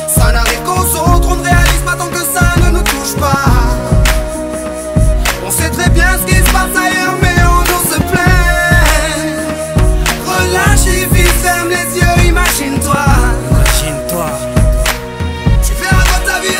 Ça n'arrive qu'aux autres, on ne réalise pas tant que ça ne nous touche pas. On sait très bien ce qui se passe ailleurs, mais on nous se plaint. Relâche et vite, ferme les yeux, imagine-toi. Imagine-toi. Tu fais raconter ta vie,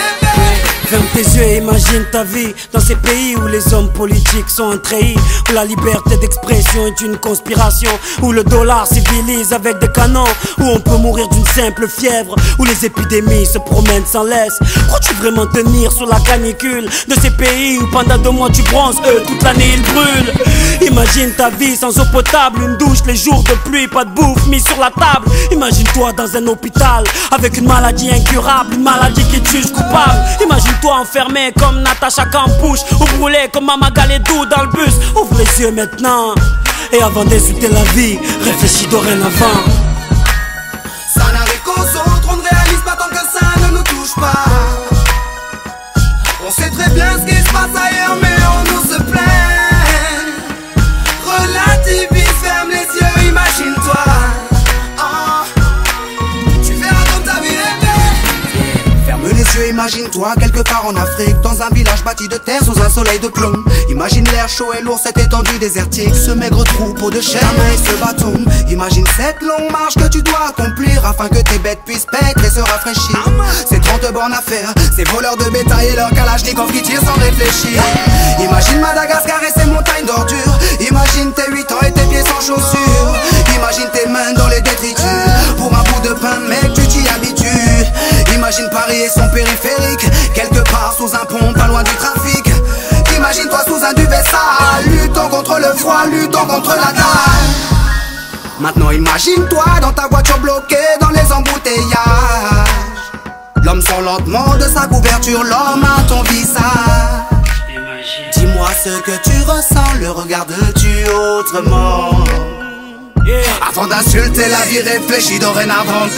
Ferme tes yeux et imagine ta vie dans ces pays où les hommes politiques sont un treillis, où la liberté d'expression est une conspiration, où le dollar civilise avec des canons, où on peut mourir d'une simple fièvre, où les épidémies se promènent sans laisse. Crois-tu vraiment tenir sur la canicule de ces pays où pendant 2 mois tu bronzes, eux toute l'année ils brûlent? Imagine ta vie sans eau potable, une douche les jours de pluie, pas de bouffe mise sur la table. Imagine-toi dans un hôpital avec une maladie incurable, une maladie qui te juge coupable. Imagine-toi enfermé comme Natacha Campouche, ou brûlé comme Mama Galedou dans le bus. Ouvre les yeux maintenant, et avant d'insulter la vie, réfléchis dorénavant. ça n'arrive qu'aux autres, on ne réalise pas tant que ça ne nous touche pas. On sait très bien ce qui se passe ailleurs, mais on nous se plaint. Relativise, ferme les yeux, imagine-toi. Tu fais raconter ta vie, ferme les yeux, imagine-toi quelque part en Afrique, dans un village bâti de terre sous un soleil de plomb. Imagine l'air chaud et lourd, cette étendue désertique, ce maigre troupeau de chair et ce bâton. Imagine cette longue marche que tu dois accomplir afin que tes bêtes puissent paître et se rafraîchir. Ces 30 bornes à faire, ces voleurs de bétail et leurs kalachnikovs qui tirent sans réfléchir. Imagine Madagascar et ses montagnes d'ordures. Imagine tes 8 ans et tes pieds sans chaussures. Imagine tes mains dans les détritus pour un bout de pain, mec, tu t'y habitues. Imagine Paris et son périphérique, quelque part sous un pont, pas loin du trafic. Imagine-toi sous un duvet sale, luttant contre le froid, luttant contre la dalle. Maintenant imagine-toi dans ta voiture bloquée dans les embouteillages. L'homme sort lentement de sa couverture, l'homme à ton visage. Dis-moi ce que tu ressens, le regardes-tu autrement? Avant d'insulter la vie, réfléchis dorénavant.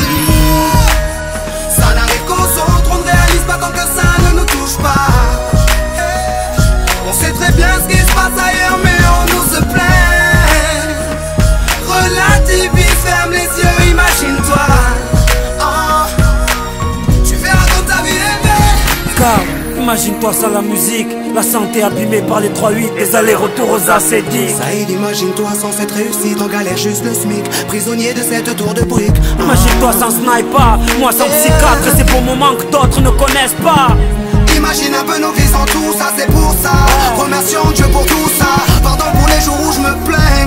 Ça n'arrive qu'aux autres, on ne réalise pas tant que ça ne nous touche pas. On sait très bien ce qui se passe ailleurs, mais on nous se plaint. Relativise, ferme les yeux, imagine-toi. Tu fais raconter ta vie, Car imagine-toi sans la musique, la santé abîmée par les 3-8, les allers-retours aux acédiques. Saïd, imagine-toi sans cette réussite, en galère juste le SMIC, prisonnier de cette tour de briques. Imagine-toi sans sniper, moi sans psychiatre, et ces beaux moments que d'autres ne connaissent pas. Imagine un peu nos vies sans tout ça, c'est pour ça. Remercions Dieu pour tout ça. Pardon pour les jours où je me plains.